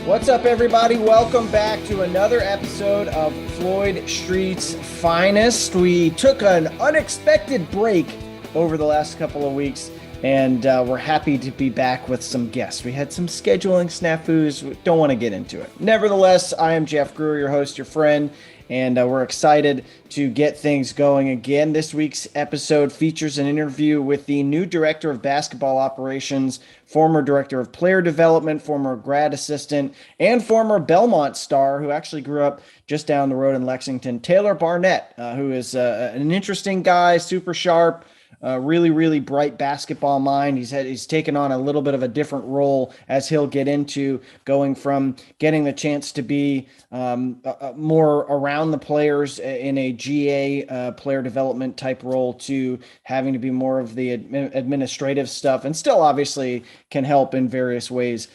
What's up, everybody? Welcome back to another episode of Floyd Street's Finest. We took an unexpected break over the last couple of weeks, and we're happy to be back with some guests. We had some scheduling snafus. We don't want to get into it. Nevertheless, I am Jeff Greer, your host, your friend, and we're excited to get things going again. This week's episode features an interview with the new director of basketball operations, former director of player development, former grad assistant, and former Belmont star who actually grew up just down the road in Lexington, Taylor Barnett, who is an interesting guy, super sharp, really bright basketball mind. He's taken on a little bit of a different role, as he'll get into, going from getting the chance to be more around the players in a GA player development type role to having to be more of the administrative stuff, and still obviously can help in various ways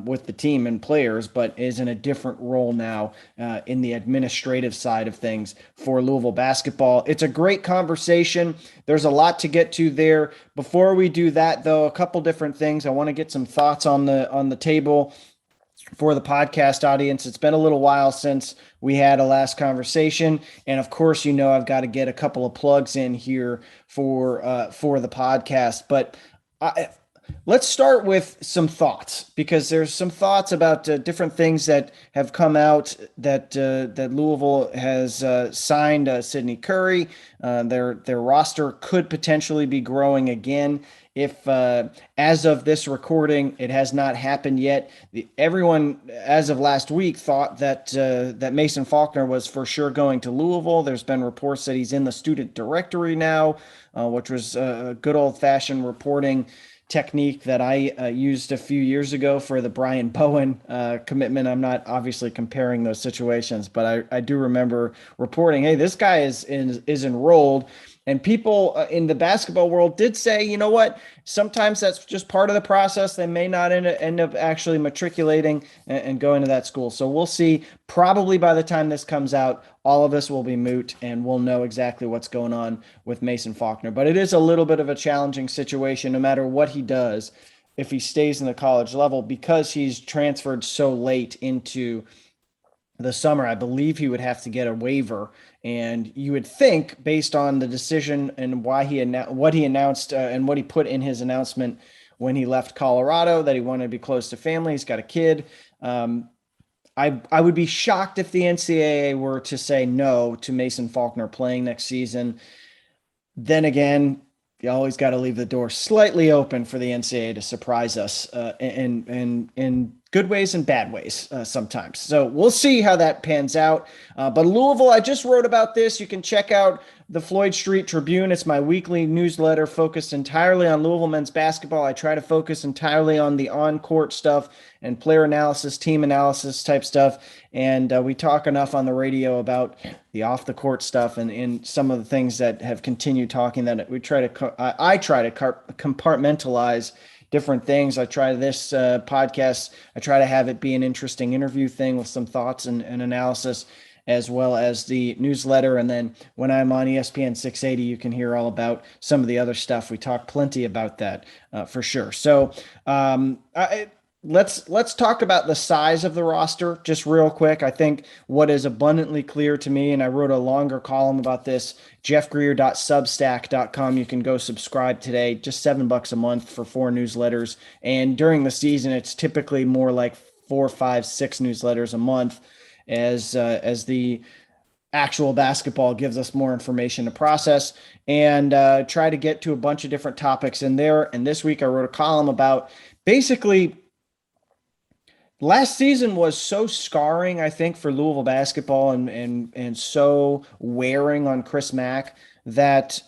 with the team and players, but is in a different role now in the administrative side of things for Louisville basketball. It's a great conversation. There's a lot to get to there. Before we do that, though, a couple different things. I want to get some thoughts on the table for the podcast audience. It's been a little while since we had a last conversation, and of course, I've got to get a couple of plugs in here for the podcast, but let's start with some thoughts, because there's some thoughts about different things that have come out that Louisville has signed Sydney Curry. Their roster could potentially be growing again. If as of this recording, it has not happened yet. Everyone, as of last week, thought that Mason Faulkner was for sure going to Louisville. There's been reports that he's in the student directory now, which was a good old-fashioned reporting technique that I used a few years ago for the Brian Bowen commitment. I'm not obviously comparing those situations, but I do remember reporting, hey, this guy is enrolled. And people in the basketball world did say, you know what, sometimes that's just part of the process. They may not end up actually matriculating and going to that school. So we'll see. Probably by the time this comes out, all of us will be moot and we'll know exactly what's going on with Mason Faulkner. But it is a little bit of a challenging situation no matter what he does if he stays in the college level, because he's transferred so late into the summer. I believe he would have to get a waiver, and you would think, based on the decision and what he announced and what he put in his announcement when he left Colorado, that he wanted to be close to family. He's got a kid. I would be shocked if the NCAA were to say no to Mason Faulkner playing next season. Then again, you always got to leave the door slightly open for the NCAA to surprise us in good ways and bad ways sometimes. So we'll see how that pans out. But Louisville, I just wrote about this. You can check out the Floyd Street Tribune. It's my weekly newsletter focused entirely on Louisville men's basketball. I try to focus entirely on the on-court stuff and player analysis, team analysis type stuff. And we talk enough on the radio about the off-the-court stuff and some of the things that have continued talking, that I try to compartmentalize different things. I try this podcast. I try to have it be an interesting interview thing with some thoughts and analysis, as well as the newsletter. And then when I'm on ESPN 680, you can hear all about some of the other stuff. We talk plenty about that for sure. So let's talk about the size of the roster just real quick. I think what is abundantly clear to me, and I wrote a longer column about this, jeffgreer.substack.com. You can go subscribe today, just $7 a month for 4 newsletters. And during the season, it's typically more like 4, 5, 6 newsletters a month, as the actual basketball gives us more information to process, and try to get to a bunch of different topics in there. And this week I wrote a column about basically last season was so scarring, I think, for Louisville basketball and so wearing on Chris Mack that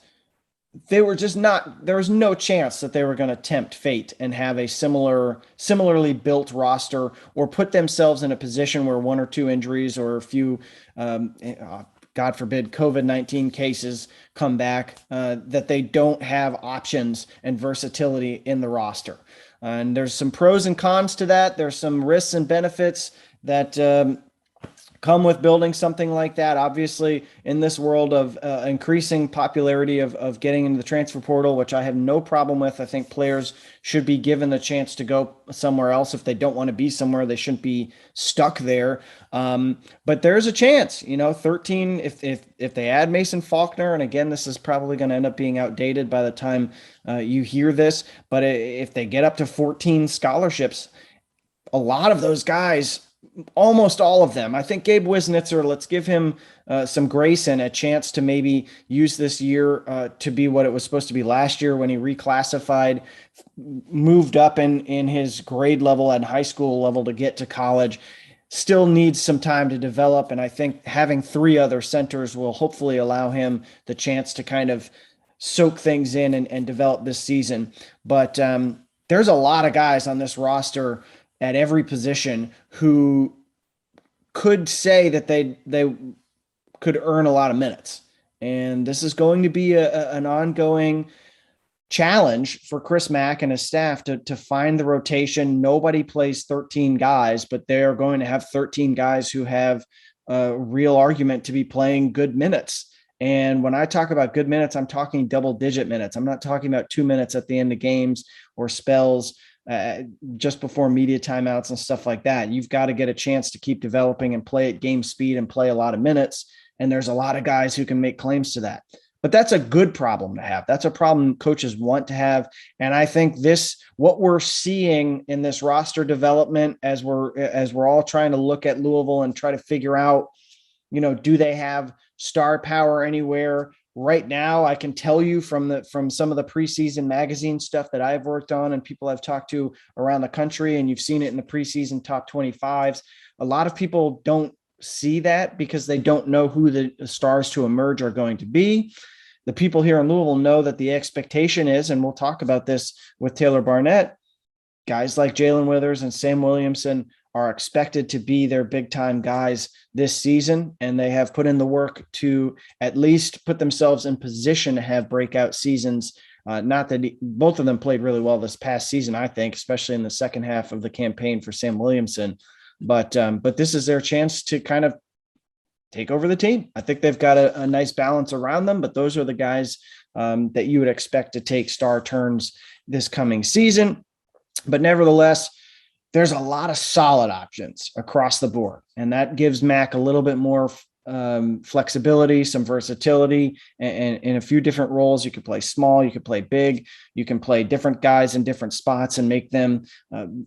they were just not, there was no chance that they were going to tempt fate and have a similarly built roster, or put themselves in a position where 1 or 2 injuries or a few, God forbid, COVID-19 cases come back, that they don't have options and versatility in the roster. And there's some pros and cons to that. There's some risks and benefits that come with building something like that. Obviously, in this world of increasing popularity of getting into the transfer portal, which I have no problem with, I think players should be given the chance to go somewhere else. If they don't want to be somewhere, they shouldn't be stuck there. But there's a chance, 13, if they add Mason Faulkner, and again, this is probably going to end up being outdated by the time you hear this, but if they get up to 14 scholarships, a lot of those guys, almost all of them. I think Gabe Wisnitzer, let's give him some grace and a chance to maybe use this year to be what it was supposed to be last year when he reclassified, moved up in his grade level and high school level to get to college. Still needs some time to develop. And I think having 3 other centers will hopefully allow him the chance to kind of soak things in and develop this season. But there's a lot of guys on this roster at every position who could say that they could earn a lot of minutes. And this is going to be an ongoing challenge for Chris Mack and his staff to find the rotation. Nobody plays 13 guys, but they're going to have 13 guys who have a real argument to be playing good minutes. And when I talk about good minutes, I'm talking double-digit minutes. I'm not talking about 2 minutes at the end of games or spells just before media timeouts and stuff like that. You've got to get a chance to keep developing and play at game speed and play a lot of minutes. And there's a lot of guys who can make claims to that. But that's a good problem to have. That's a problem coaches want to have. And I think what we're seeing in this roster development as we're all trying to look at Louisville and try to figure out, do they have star power anywhere? Right now, I can tell you from some of the preseason magazine stuff that I've worked on and people I've talked to around the country, and you've seen it in the preseason top 25s, a lot of people don't see that because they don't know who the stars to emerge are going to be. The people here in Louisville know that the expectation is, and we'll talk about this with Taylor Barnett, guys like Jalen Withers and Sam Williamson are expected to be their big-time guys this season, and they have put in the work to at least put themselves in position to have breakout seasons. Not that both of them played really well this past season, I think, especially in the second half of the campaign for Sam Williamson. But this is their chance to kind of take over the team. I think they've got a nice balance around them, but those are the guys that you would expect to take star turns this coming season. But nevertheless, there's a lot of solid options across the board, and that gives Mac a little bit more flexibility, some versatility, and in a few different roles. You could play small, you could play big, you can play different guys in different spots and make them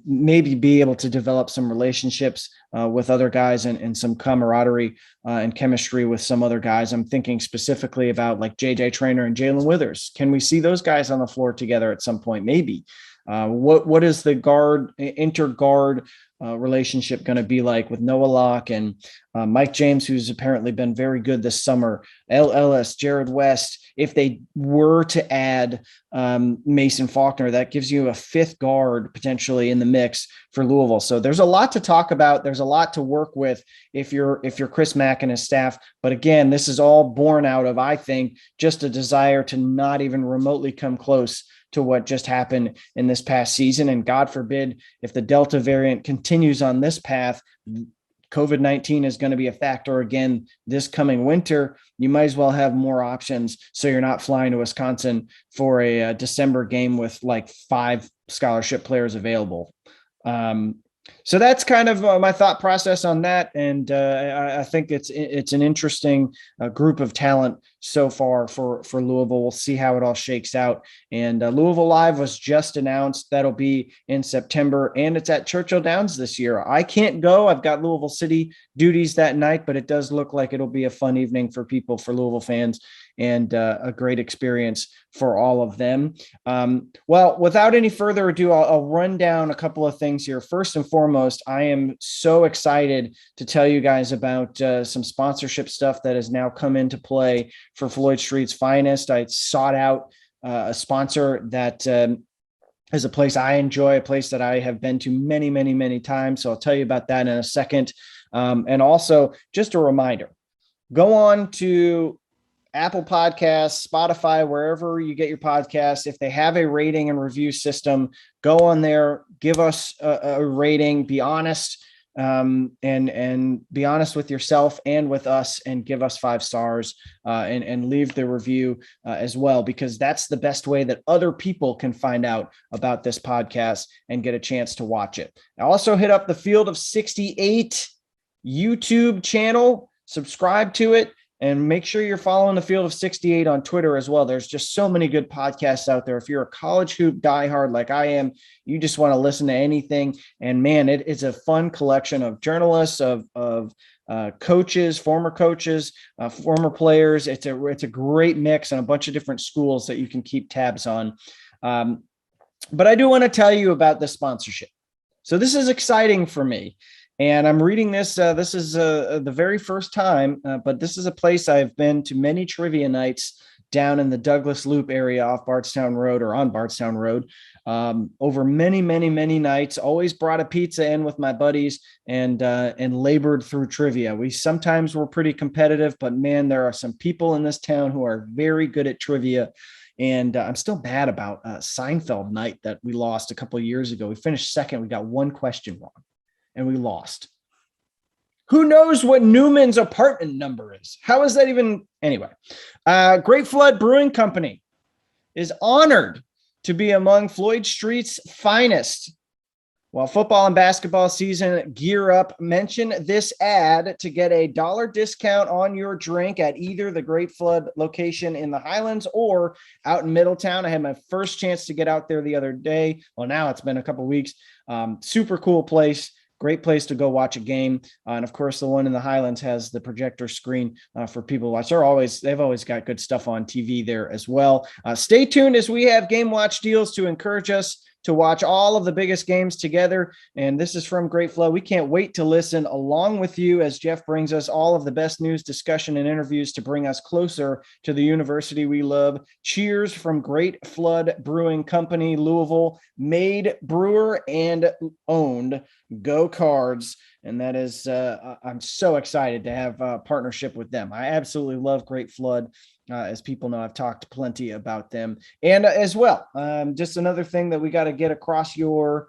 maybe be able to develop some relationships with other guys and some camaraderie and chemistry with some other guys. I'm thinking specifically about like JJ Traynor and Jalen Withers. Can we see those guys on the floor together at some point? Maybe. What is the inter-guard relationship going to be like with Noah Locke and Mike James, who's apparently been very good this summer, L. Ellis, Jared West? If they were to add Mason Faulkner, that gives you a 5th guard potentially in the mix for Louisville. So there's a lot to talk about. There's a lot to work with if you're Chris Mack and his staff. But again, this is all born out of, I think, just a desire to not even remotely come close to what just happened in this past season. And God forbid, if the Delta variant continues on this path, COVID-19 is going to be a factor again this coming winter. You might as well have more options so you're not flying to Wisconsin for a December game with like 5 scholarship players available. So that's kind of my thought process on that. And I think it's an interesting group of talent so far for Louisville. We'll see how it all shakes out. And Louisville Live was just announced. That'll be in September, and it's at Churchill Downs this year. I can't go. I've got Louisville City duties that night, but it does look like it'll be a fun evening for Louisville fans, and a great experience for all of them. Well, without any further ado, I'll run down a couple of things here. First and foremost, I am so excited to tell you guys about some sponsorship stuff that has now come into play for Floyd Street's Finest. I sought out a sponsor that is a place I enjoy, a place that I have been to many, many, many times. So I'll tell you about that in a second. And also, just a reminder, go on to Apple Podcasts, Spotify, wherever you get your podcasts. If they have a rating and review system, go on there, give us a rating, be honest. and be honest with yourself and with us, and give us 5 stars, and leave the review as well, because that's the best way that other people can find out about this podcast and get a chance to watch it. I also hit up the Field of 68 YouTube channel, subscribe to it, and make sure you're following the Field of 68 on Twitter as well. There's just so many good podcasts out there. If you're a college hoop diehard like I am, you just want to listen to anything. And man, it's a fun collection of journalists, of coaches, former coaches, former players. It's a great mix and a bunch of different schools that you can keep tabs on. But I do want to tell you about the sponsorship. So this is exciting for me. And I'm reading this. This is the very first time, but this is a place I've been to many trivia nights down in the Douglas Loop area off Bardstown Road, or on Bardstown Road, over many, many, many nights. Always brought a pizza in with my buddies and labored through trivia. We sometimes were pretty competitive, but man, there are some people in this town who are very good at trivia. And I'm still mad about Seinfeld night that we lost a couple of years ago. We finished second. We got one question wrong, and we lost. Who knows what Newman's apartment number is? How is that even? Anyway, Great Flood Brewing Company is honored to be among Floyd Street's finest. While football and basketball season gear up, mention this ad to get a $1 discount on your drink at either the Great Flood location in the Highlands or out in Middletown. I had my first chance to get out there the other day. Well, now it's been a couple of weeks. Super cool place. Great place to go watch a game. And of course, the one in the Highlands has the projector screen for people to watch. They've always got good stuff on TV there as well. Stay tuned as we have Game Watch deals to encourage us to watch all of the biggest games together. And this is from Great Flood. We can't wait to listen along with you as Jeff brings us all of the best news, discussion, and interviews to bring us closer to the university we love. Cheers from Great Flood Brewing Company, Louisville, made, brewer, and owned. Go Cards. And that is, I'm so excited to have a partnership with them. I absolutely love Great Flood. As people know, I've talked plenty about them. And as well, just another thing that we got to get across your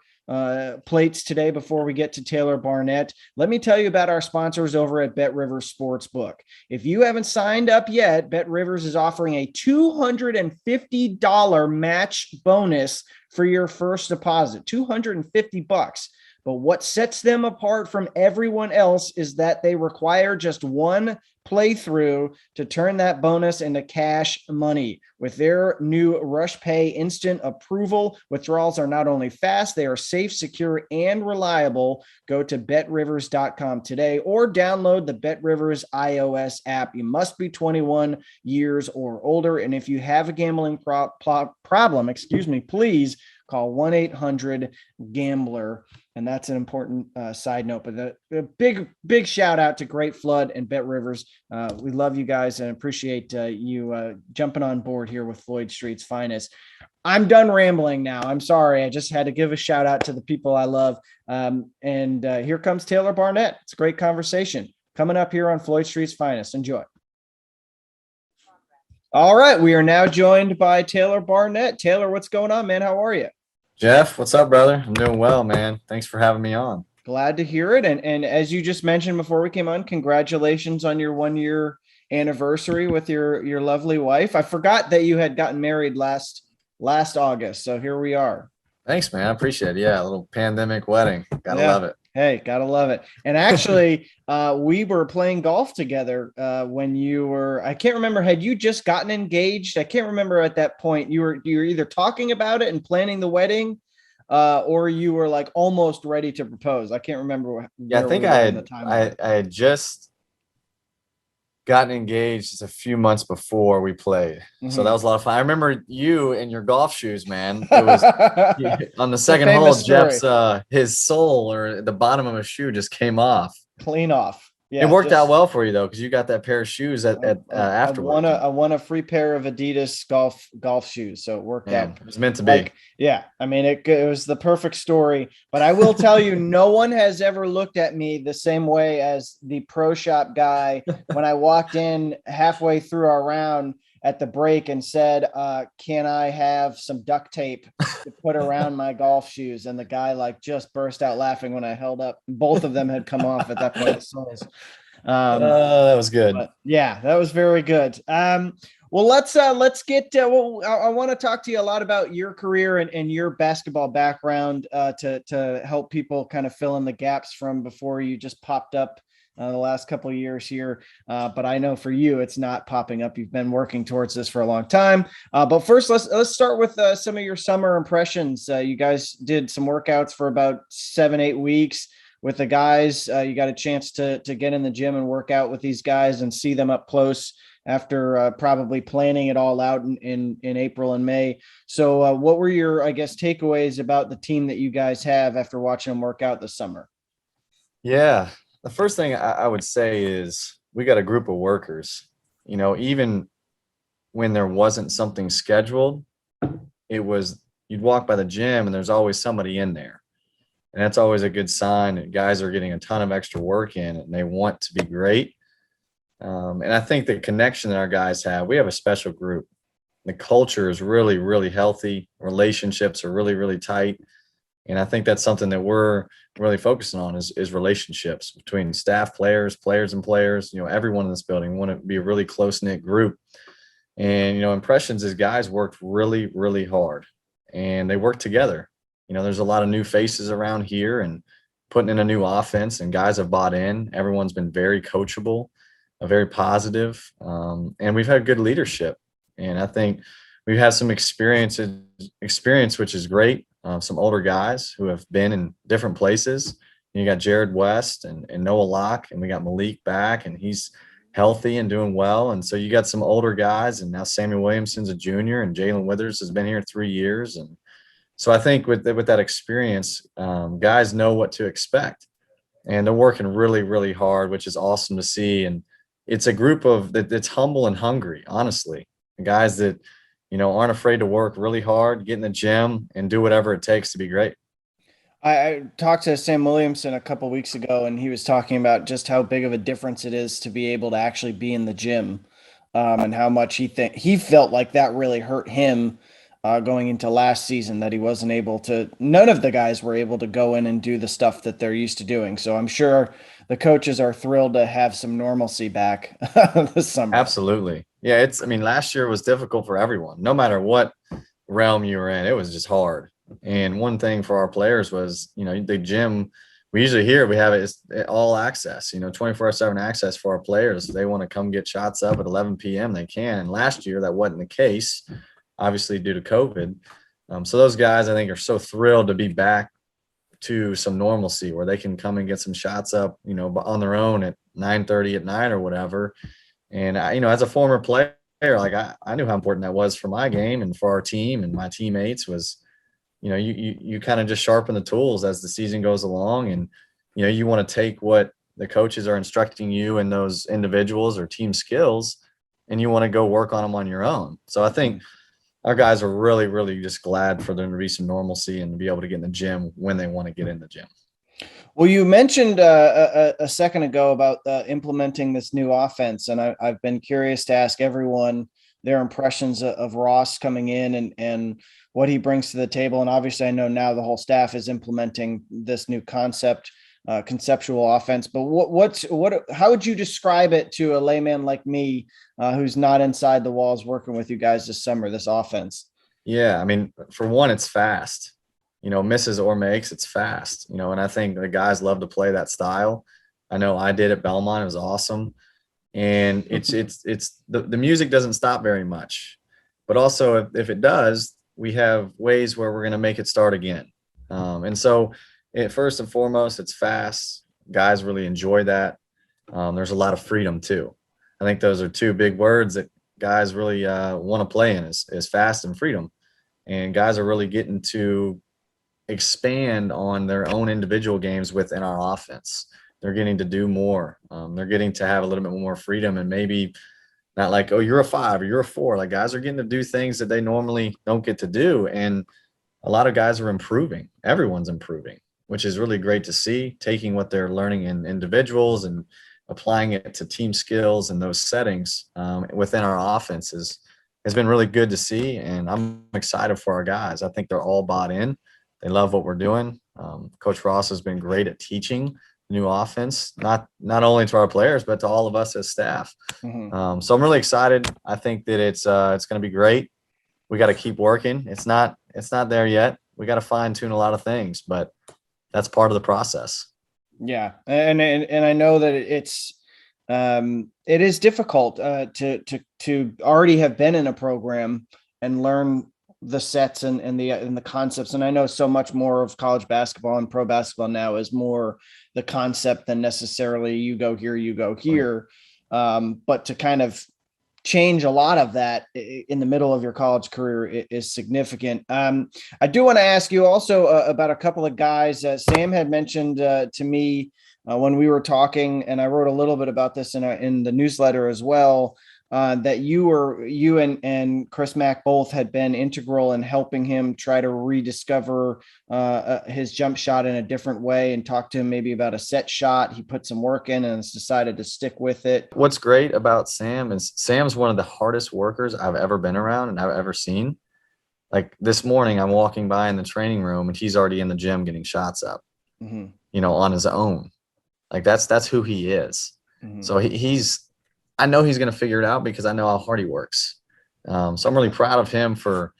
plates today before we get to Taylor Barnett. Let me tell you about our sponsors over at Bet Rivers Sportsbook. If you haven't signed up yet, Bet Rivers is offering a $250 match bonus for your first deposit, $250. But what sets them apart from everyone else is that they require just one playthrough to turn that bonus into cash money. With their new Rush Pay instant approval, withdrawals are not only fast, they are safe, secure, and reliable. Go to betrivers.com today or download the BetRivers iOS app. You must be 21 years or older. And if you have a gambling problem, please call 1-800-GAMBLER. And that's an important side note. But a big shout out to Great Flood and Bet Rivers. We love you guys and appreciate you jumping on board here with Floyd Street's finest. I'm done rambling now. I'm sorry. I just had to give a shout out to the people I love. And here comes Taylor Barnett. It's a great conversation coming up here on Floyd Street's finest. Enjoy. All right. We are now joined by Taylor Barnett. Taylor, what's going on, man? How are you? Jeff, what's up, brother? I'm doing well, man. Thanks for having me on. Glad to hear it. And as you just mentioned before we came on, congratulations on your 1-year anniversary with your lovely wife. I forgot that you had gotten married last August. So here we are. Thanks, man. I appreciate it. Yeah, a little pandemic wedding. Gotta love it. Hey, gotta love it. And actually, we were playing golf together when you were, I can't remember, had you just gotten engaged? I can't remember at that point. You were either talking about it and planning the wedding, or you were like almost ready to propose. I can't remember. Yeah, I think I had just gotten engaged just a few months before we played. Mm-hmm. So that was a lot of fun. I remember you in your golf shoes, man. It was on the second hole, Jeff's his sole or the bottom of his shoe just came off. Clean off. Yeah, it worked out well for you though, because you got that pair of shoes afterwards. I won a free pair of Adidas golf shoes, so it worked out. It was meant to be. Yeah, I mean it was the perfect story. But I will tell you, no one has ever looked at me the same way as the pro shop guy when I walked in halfway through our round at the break and said, can I have some duct tape to put around my golf shoes? And the guy like just burst out laughing when I held up. Both of them had come off at that point. That was good. Yeah, that was very good. Well, let's get. I want to talk to you a lot about your career and your basketball background to help people kind of fill in the gaps from before you just popped up the last couple of years here. But I know for you, it's not popping up. You've been working towards this for a long time. But first, let's start with some of your summer impressions. You guys did some workouts for about 7-8 weeks with the guys. You got a chance to get in the gym and work out with these guys and see them up close after probably planning it all out in April and May. So what were your, I guess, takeaways about the team that you guys have after watching them work out this summer? Yeah. The first thing I would say is we got a group of workers. You know, even when there wasn't something scheduled, it was, you'd walk by the gym and there's always somebody in there. And that's always a good sign that guys are getting a ton of extra work in and they want to be great. And I think the connection that our guys have, we have a special group. The culture is really, really healthy. Relationships are really, really tight. And I think that's something that we're really focusing on is relationships between staff, players, and players. You know, everyone in this building. We want to be a really close-knit group. And, you know, impressions is guys worked really, really hard. And they worked together. You know, there's a lot of new faces around here and putting in a new offense, and guys have bought in. Everyone's been very coachable, very positive, and we've had good leadership. And I think we've had some experience, which is great. Some older guys who have been in different places. You got Jared West and Noah Locke, and we got Malik back, and he's healthy and doing well. And so you got some older guys, and now Samuel Williamson's a junior, and Jalen Withers has been here 3 years. And so I think with that experience, guys know what to expect, and they're working really, really hard, which is awesome to see. And it's a group that's humble and hungry, honestly. Guys that, you know, aren't afraid to work really hard, get in the gym, and do whatever it takes to be great. I talked to Sam Williamson a couple weeks ago, and he was talking about just how big of a difference it is to be able to actually be in the gym, and how much he felt like that really hurt him going into last season, that he wasn't able to. None of the guys were able to go in and do the stuff that they're used to doing. So I'm sure the coaches are thrilled to have some normalcy back this summer. Absolutely. Yeah. Last year was difficult for everyone, no matter what realm you were in. It was just hard. And one thing for our players was, you know, the gym, we usually hear we have it all access, you know, 24/7 access for our players. If they want to come get shots up at 11 p.m., they can. And last year that wasn't the case, obviously due to COVID. So those guys, I think, are so thrilled to be back to some normalcy where they can come and get some shots up, you know, on their own at 9:30 at night or whatever. And I, you know, as a former player, like I knew how important that was for my game and for our team and my teammates. Was, you know, you kind of just sharpen the tools as the season goes along, and, you know, you want to take what the coaches are instructing you in those individuals or team skills, and you want to go work on them on your own. So I think our guys are really, really just glad for there to be some normalcy and to be able to get in the gym when they want to get in the gym. Well, you mentioned a second ago about implementing this new offense, and I've been curious to ask everyone their impressions of Ross coming in and what he brings to the table. And obviously, I know now the whole staff is implementing this new conceptual offense. But how would you describe it to a layman like me, who's not inside the walls working with you guys this summer, this offense? Yeah, I mean, for one, it's fast. You know, misses or makes, it's fast. You know, and I think the guys love to play that style. I know I did at Belmont. It was awesome. And it's the music doesn't stop very much. But also, if it does, we have ways where we're going to make it start again. And so first and foremost, it's fast. Guys really enjoy that. There's a lot of freedom too. I think those are two big words that guys really want to play in is fast and freedom. And guys are really getting to expand on their own individual games within our offense. They're getting to do more. They're getting to have a little bit more freedom, and maybe not like, oh, you're a 5 or you're a 4. Like, guys are getting to do things that they normally don't get to do. And a lot of guys are improving. Everyone's improving, which is really great to see, taking what they're learning in individuals and applying it to team skills and those settings within our offenses. has been really good to see, and I'm excited for our guys. I think they're all bought in. They love what we're doing. Coach Ross has been great at teaching new offense, not only to our players, but to all of us as staff. Mm-hmm. So I'm really excited. I think that it's going to be great. We got to keep working. It's not there yet. We got to fine tune a lot of things, but that's part of the process. Yeah. And I know that it is difficult to already have been in a program and learn the sets and the concepts. And I know so much more of college basketball and pro basketball now is more the concept than necessarily you go here. But to kind of change a lot of that in the middle of your college career is significant. I do want to ask you also about a couple of guys. Sam had mentioned to me when we were talking, and I wrote a little bit about this in the newsletter as well, that you and Chris Mack both had been integral in helping him try to rediscover his jump shot in a different way, and talk to him maybe about a set shot. He put some work in and has decided to stick with it. What's great about Sam is Sam's one of the hardest workers I've ever been around and I've ever seen. Like this morning, I'm walking by in the training room and he's already in the gym getting shots up, on his own. Like that's who he is. Mm-hmm. So I know he's going to figure it out because I know how hard he works. So I'm really proud of him for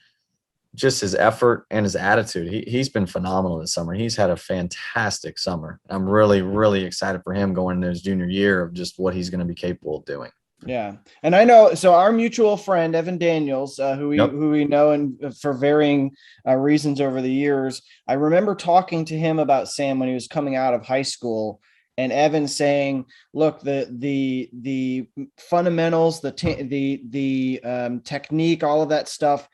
just his effort and his attitude. He's been phenomenal this summer. He's had a fantastic summer. I'm really, really excited for him going into his junior year of just what he's going to be capable of doing. Yeah. And I know, so our mutual friend, Evan Daniels, who we know and for varying reasons over the years, I remember talking to him about Sam when he was coming out of high school, and Evan saying, look, the fundamentals, the technique, all of that stuff,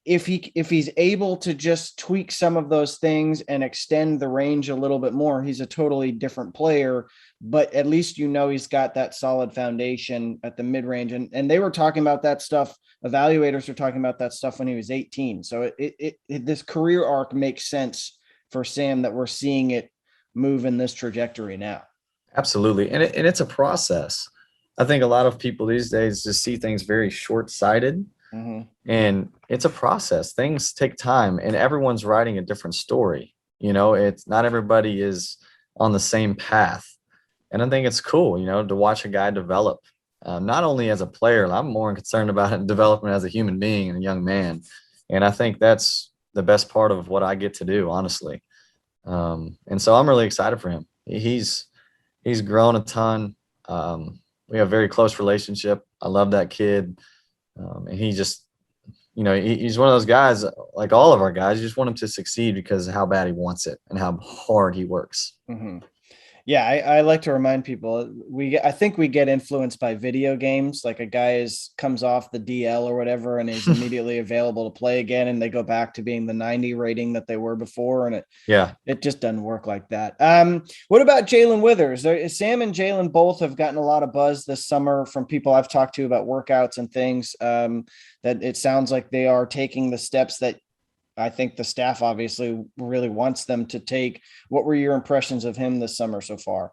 if he's able to just tweak some of those things and extend the range a little bit more, he's a totally different player. But at least he's got that solid foundation at the mid-range. And they were talking about that stuff. Evaluators were talking about that stuff when he was 18. So this career arc makes sense for Sam, that we're seeing it move in this trajectory now. Absolutely. And it's a process. I think a lot of people these days just see things very short-sighted. Mm-hmm. And it's a process. Things take time, and everyone's writing a different story. It's not everybody is on the same path. And I think it's cool, to watch a guy develop, not only as a player. I'm more concerned about development as a human being and a young man. And I think that's the best part of what I get to do, honestly. And so I'm really excited for him. He's grown a ton. We have a very close relationship. I love that kid. And he just, he's one of those guys, like all of our guys, you just want him to succeed because of how bad he wants it and how hard he works. Mm-hmm. Yeah, I like to remind people, I think we get influenced by video games. Like a guy comes off the DL or whatever and is immediately available to play again, and they go back to being the 90 rating that they were before, and it just doesn't work like that. What about Jalen Withers? Sam and Jalen both have gotten a lot of buzz this summer from people I've talked to about workouts and things, that it sounds like they are taking the steps that I think the staff obviously really wants them to take. What were your impressions of him this summer so far?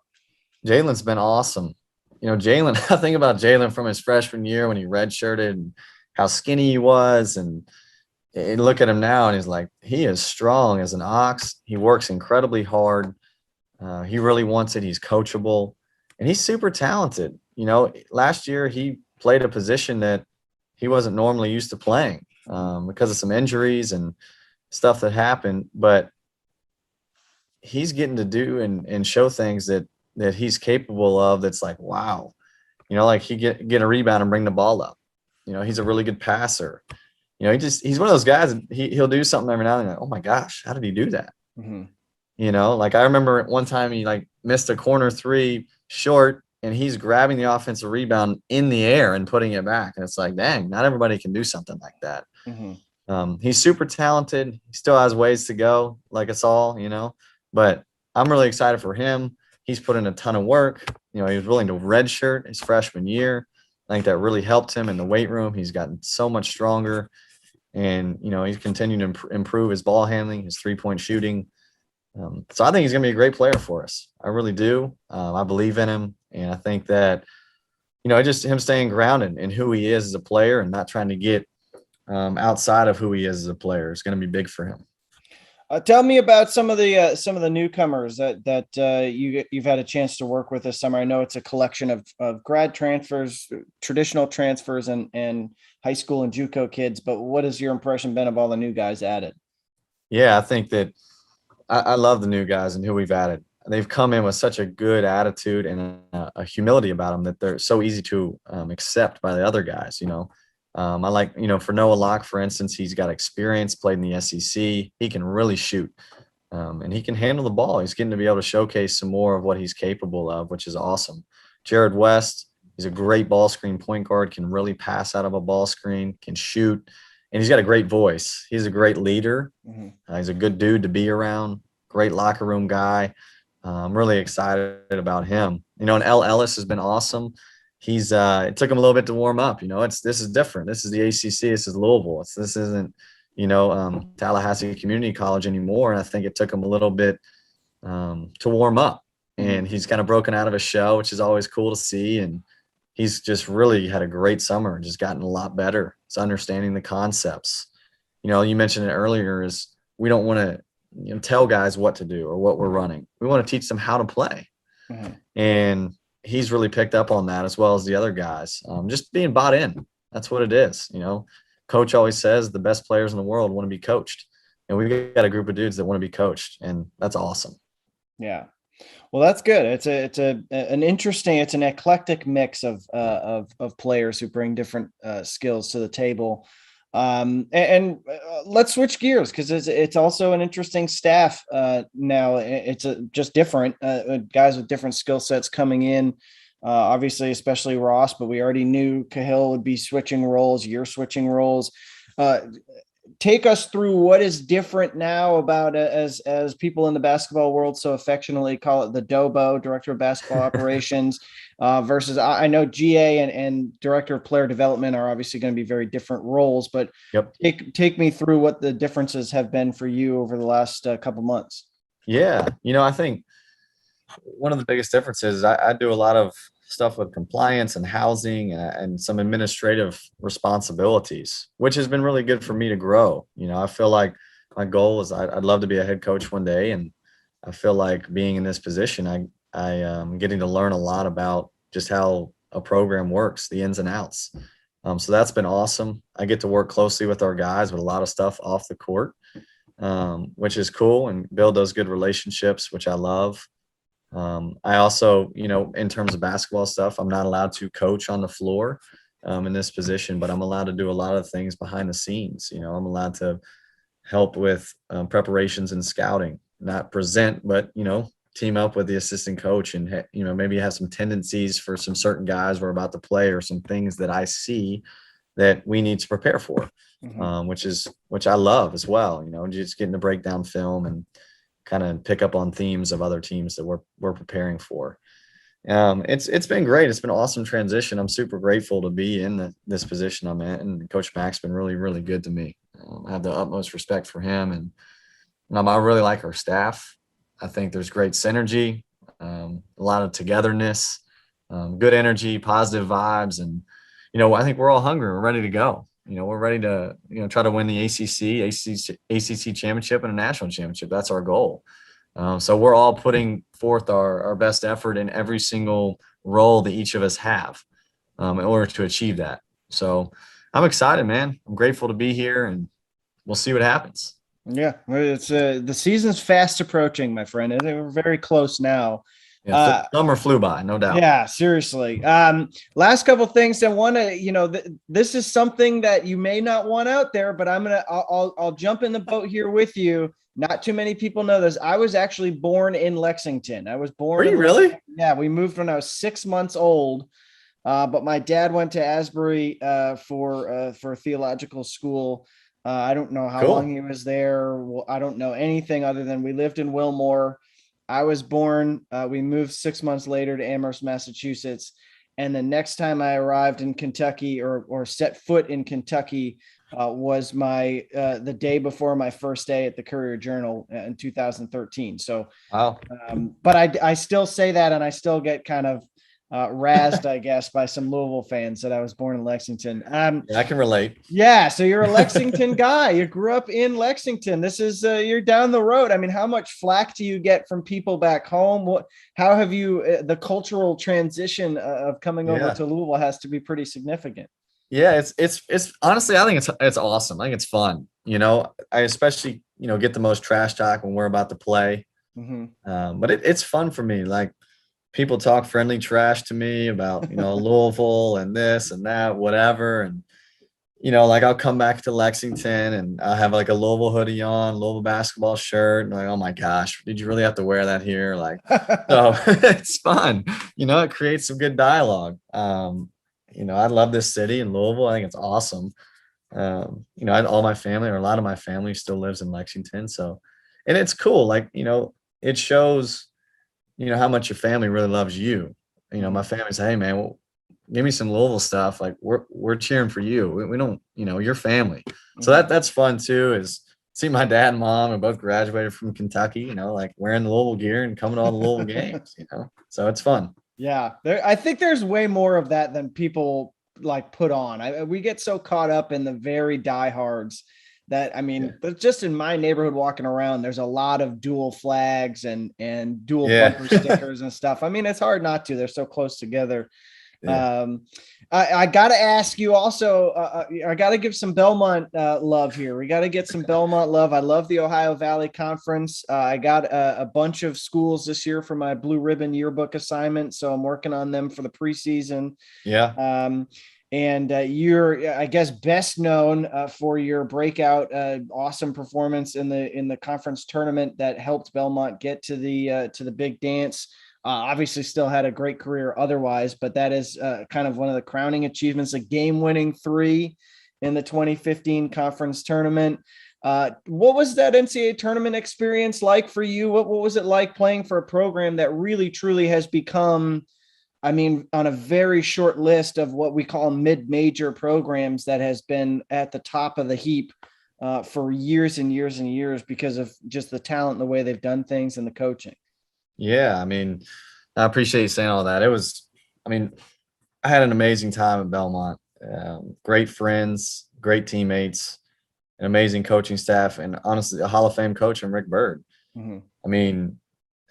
Jalen's been awesome. Jalen, I think about Jalen from his freshman year when he redshirted and how skinny he was. And look at him now, and he's like, he is strong as an ox. He works incredibly hard. He really wants it. He's coachable, and he's super talented. Last year he played a position that he wasn't normally used to playing. Because of some injuries and stuff that happened, but he's getting to do and show things that he's capable of. That's like, wow, like he get a rebound and bring the ball up. He's a really good passer. He's one of those guys. He'll do something every now and then. Like, oh my gosh, how did he do that? Mm-hmm. Like I remember one time he missed a corner three short, and he's grabbing the offensive rebound in the air and putting it back. And it's like, dang, not everybody can do something like that. Mm-hmm. He's super talented. He still has ways to go, like us all, but I'm really excited for him. He's put in a ton of work. He was willing to redshirt his freshman year. I think that really helped him in the weight room. He's gotten so much stronger, and, he's continuing to improve his ball handling, his 3-point shooting. So I think he's going to be a great player for us. I really do. I believe in him. And I think that just him staying grounded in who he is as a player and not trying to get outside of who he is as a player is going to be big for him. Tell me about some of the newcomers that you've had a chance to work with this summer. I know it's a collection of grad transfers, traditional transfers, and high school and JUCO kids. But what has your impression been of all the new guys added? Yeah, I think that I love the new guys and who we've added. They've come in with such a good attitude and a humility about them that they're so easy to accept by the other guys. I like, for Noah Locke, for instance, he's got experience, played in the SEC. He can really shoot, and he can handle the ball. He's getting to be able to showcase some more of what he's capable of, which is awesome. Jared West, he's a great ball screen point guard, can really pass out of a ball screen, can shoot, and he's got a great voice. He's a great leader. He's a good dude to be around, great locker room guy. I'm really excited about him. And L. Ellis has been awesome. It took him a little bit to warm up. This is different. This is the ACC. This is Louisville. This isn't, Tallahassee Community College anymore. And I think it took him a little bit to warm up. And he's kind of broken out of his shell, which is always cool to see. And he's just really had a great summer and just gotten a lot better. It's understanding the concepts. You mentioned it earlier is we don't want to tell guys what to do or what we're running. We want to teach them how to play. And he's really picked up on that as well as the other guys. Just being bought in. That's what it is. Coach always says the best players in the world want to be coached. And we've got a group of dudes that want to be coached. And that's awesome. Yeah. Well, that's good. It's an eclectic mix of players who bring different skills to the table. Let's switch gears because it's also an interesting staff now. It's just different guys with different skill sets coming in. Obviously, especially Ross, but we already knew Cahill would be switching roles. You're switching roles. Take us through what is different now about as people in the basketball world so affectionately call it the DOBO, Director of Basketball Operations, versus I know GA and Director of Player Development are obviously going to be very different roles, but Yep. Take me through what the differences have been for you over the last couple months. Yeah. I think one of the biggest differences is I do a lot of stuff with compliance and housing and some administrative responsibilities, which has been really good for me to grow. I feel like my goal is I'd love to be a head coach one day. And I feel like being in this position, I am getting to learn a lot about just how a program works, the ins and outs. So that's been awesome. I get to work closely with our guys with a lot of stuff off the court, which is cool, and build those good relationships, which I love. I also, in terms of basketball stuff, I'm not allowed to coach on the floor in this position, but I'm allowed to do a lot of things behind the scenes. I'm allowed to help with preparations and scouting, not present, but, team up with the assistant coach and, maybe have some tendencies for some certain guys we're about to play or some things that I see that we need to prepare for, which I love as well, just getting to break down film and kind of pick up on themes of other teams that we're preparing for. It's been great. It's been an awesome transition. I'm super grateful to be in this position I'm in, and Coach Mack's been really, really good to me. I have the utmost respect for him, and I really like our staff. I think there's great synergy, a lot of togetherness, good energy, positive vibes, and I think we're all hungry. We're ready to go. We're ready to, try to win the ACC championship and a national championship. That's our goal. So we're all putting forth our best effort in every single role that each of us have in order to achieve that. So I'm excited, man. I'm grateful to be here, and we'll see what happens. Yeah, it's the season's fast approaching, my friend. We're very close now. Yeah, summer flew by, no doubt. Yeah, seriously. Last couple of things I want to, this is something that you may not want out there, but I'll jump in the boat here with you. Not too many people know this. I was actually born in Lexington. I was born. Were you really? Yeah, we moved when I was 6 months old. But my dad went to Asbury for theological school. I don't know how long he was there. Well, I don't know anything other than we lived in Wilmore. I was born, we moved 6 months later to Amherst, Massachusetts. And the next time I arrived in Kentucky or set foot in Kentucky was the day before my first day at the Courier Journal in 2013. So, wow. But I still say that, and I still get kind of razzed, I guess, by some Louisville fans that I was born in Lexington. Yeah, I can relate. Yeah, so you're a Lexington guy. You grew up in Lexington. This is you're down the road. I mean, how much flack do you get from people back home? How have you the cultural transition of coming over to Louisville has to be pretty significant. Yeah, it's honestly, I think it's awesome. I think it's fun. I especially get the most trash talk when we're about to play. But it's fun for me. Like, people talk friendly trash to me about, Louisville and this and that, whatever. And, like, I'll come back to Lexington and I'll have like a Louisville hoodie on, Louisville basketball shirt. And like, oh my gosh, did you really have to wear that here? Like, so it's fun. It creates some good dialogue. I love this city in Louisville. I think it's awesome. All my family, or a lot of my family, still lives in Lexington. So, and it's cool. Like, it shows, how much your family really loves you. My family say, hey man, well, give me some Louisville stuff. Like, we're cheering for you. We don't, your family. So that's fun too, is see my dad and mom are both graduated from Kentucky, like wearing the Louisville gear and coming to all the Louisville games, so it's fun. Yeah. I think there's way more of that than people like put on. We get so caught up in the very diehards that, but just in my neighborhood walking around, there's a lot of dual flags and dual bumper stickers and stuff. It's hard not to. They're so close together. Yeah. I got to ask you also, I got to give some Belmont love here. We got to get some Belmont love. I love the Ohio Valley Conference. I got a bunch of schools this year for my Blue Ribbon yearbook assignment, so I'm working on them for the preseason. Yeah. And you're, I guess, best known for your breakout, awesome performance in the conference tournament that helped Belmont get to the big dance. Obviously, still had a great career otherwise, but that is kind of one of the crowning achievements, a game-winning 3 in the 2015 conference tournament. What was that NCAA tournament experience like for you? What was it like playing for a program that really, truly has become, on a very short list of what we call mid-major programs, that has been at the top of the heap for years and years and years because of just the talent and the way they've done things and the coaching? Yeah, I appreciate you saying all that. It was, I had an amazing time at Belmont. Great friends, great teammates, an amazing coaching staff, and honestly, a Hall of Fame coach in Rick Byrd.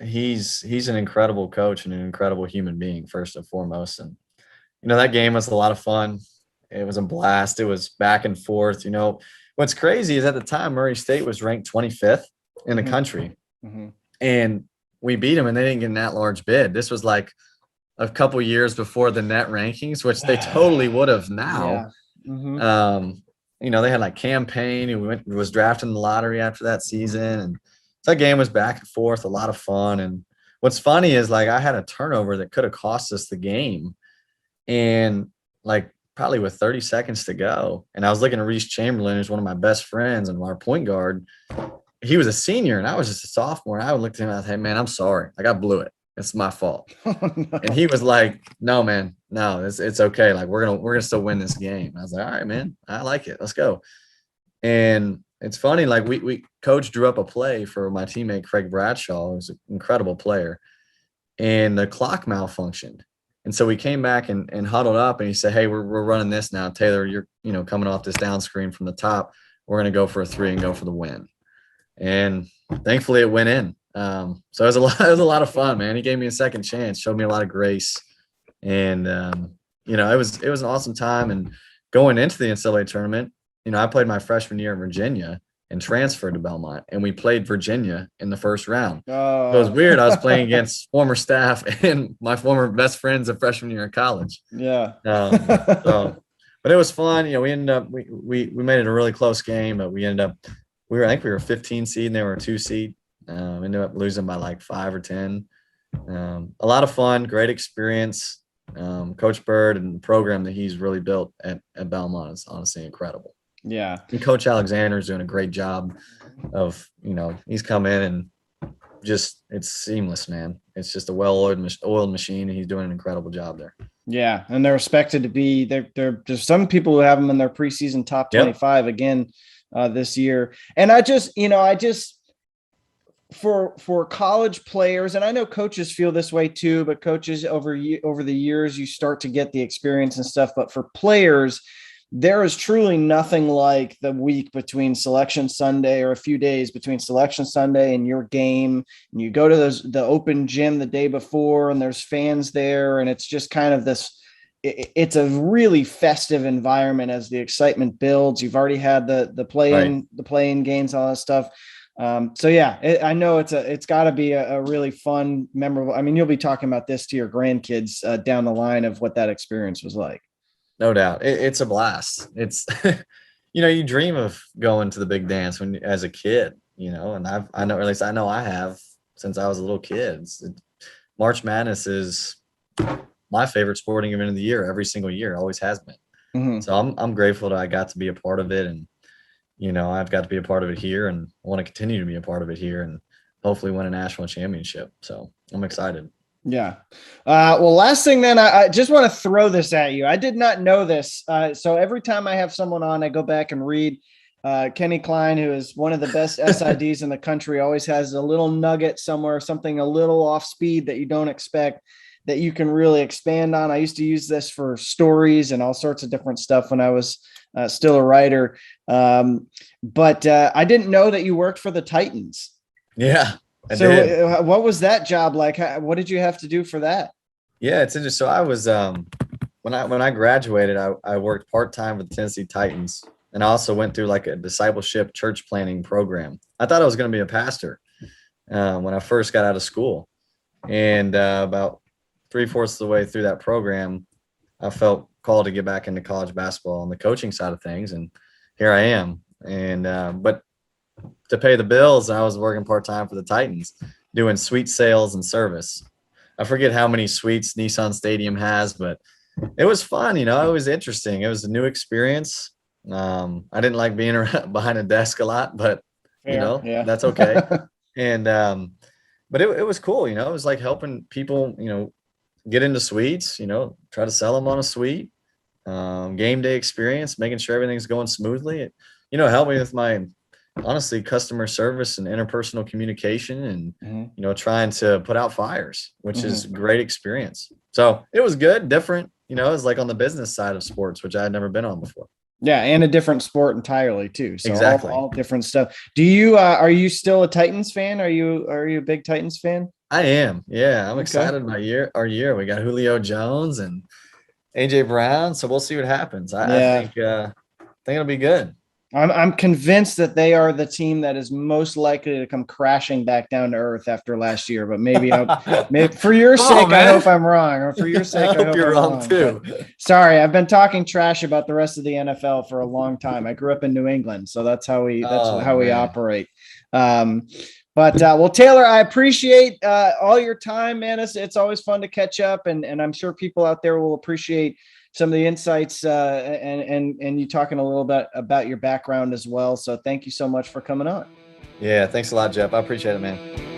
He's an incredible coach and an incredible human being, first and foremost. And, that game was a lot of fun. It was a blast. It was back and forth. What's crazy is at the time, Murray State was ranked 25th in the country. And we beat them and they didn't get an at-large bid. This was like a couple years before the net rankings, which they totally would have now. They had like Campaign, who was drafted in the lottery after that season. And that game was back and forth, a lot of fun. And what's funny is, like, I had a turnover that could have cost us the game. And like probably with 30 seconds to go. And I was looking at Reese Chamberlain, who's one of my best friends and our point guard. He was a senior and I was just a sophomore. And I would look at him and I said, hey man, I'm sorry. Like, I blew it. It's my fault. Oh, no. And he was like, no, man, no, it's okay. Like, we're gonna still win this game. And I was like, all right, man, I like it. Let's go. And it's funny, like we coach drew up a play for my teammate Craig Bradshaw, who's an incredible player, and the clock malfunctioned. And so we came back and huddled up, and he said, hey, we're running this now. Taylor, you're coming off this down screen from the top. We're gonna go for a 3 and go for the win. And thankfully it went in. So it was a lot of fun, man. He gave me a second chance, showed me a lot of grace. And, it was an awesome time. And going into the NCAA tournament, I played my freshman year in Virginia and transferred to Belmont, and we played Virginia in the first round. Oh. So it was weird. I was playing against former staff and my former best friends of freshman year in college. Yeah. But it was fun. We ended up, we made it a really close game, but we ended up, I think we were a 15 seed and they were a 2 seed. Ended up losing by like 5 or 10. A lot of fun, great experience. Coach Byrd and the program that he's really built at Belmont is honestly incredible. Yeah. And Coach Alexander is doing a great job of, he's come in and just, it's seamless, man. It's just a well-oiled machine, and he's doing an incredible job there. Yeah. And they're expected to be, there's some people who have them in their preseason top 25 again this year. And for college players, and I know coaches feel this way too, but coaches over the years, you start to get the experience and stuff. But for players, there is truly nothing like the week between Selection Sunday, or a few days between Selection Sunday and your game. And you go to the open gym the day before, and there's fans there, and it's just kind of this. It's a really festive environment as the excitement builds. You've already had the play-in games, all that stuff. So yeah, I know it's got to be a really fun, memorable. I mean, you'll be talking about this to your grandkids down the line of what that experience was like. No doubt. It's a blast. It's, you dream of going to the big dance as a kid, and I know I have since I was a little kid. March Madness is my favorite sporting event of the year, every single year, always has been. Mm-hmm. So I'm grateful that I got to be a part of it. And, I've got to be a part of it here, and I want to continue to be a part of it here and hopefully win a national championship. So I'm excited. Yeah. Well, last thing then, I just want to throw this at you. I did not know this. So every time I have someone on, I go back and read. Kenny Klein, who is one of the best SIDs in the country, always has a little nugget somewhere, something a little off speed that you don't expect, that you can really expand on. I used to use this for stories and all sorts of different stuff when I was still a writer. But I didn't know that you worked for the Titans. Yeah. So what was that job like? What did you have to do for that? Yeah, it's interesting. So I was, when I graduated, I worked part-time with the Tennessee Titans, and I also went through like a discipleship church planning program. I thought I was going to be a pastor when I first got out of school. And about 3/4 of the way through that program, I felt called to get back into college basketball on the coaching side of things. And here I am. And, but to pay the bills, I was working part-time for the Titans, doing suite sales and service. I forget how many suites Nissan Stadium has, but it was fun. It was interesting. It was a new experience. I didn't like being behind a desk a lot, but yeah. That's okay. And, but it was cool. It was like helping people, get into suites, try to sell them on a suite, game day experience, making sure everything's going smoothly. It, helped me with my, honestly, customer service and interpersonal communication, and trying to put out fires, which is a great experience. So it was good, different. It was like on the business side of sports, which I had never been on before. Yeah, and a different sport entirely too. So exactly, all different stuff. Do you are you still a Titans fan? Are you a big Titans fan? I am. Yeah, I'm excited about our year. We got Julio Jones and AJ Brown, so we'll see what happens. I think it'll be good. I'm convinced that they are the team that is most likely to come crashing back down to earth after last year. But maybe for your sake, I hope I'm wrong. Or for your sake, I hope you're wrong too. But, sorry, I've been talking trash about the rest of the NFL for a long time. I grew up in New England, so that's how we operate. Well, Taylor, I appreciate all your time, man. It's always fun to catch up, and I'm sure people out there will appreciate some of the insights and you talking a little bit about your background as well. So thank you so much for coming on. Yeah, thanks a lot, Jeff. I appreciate it, man.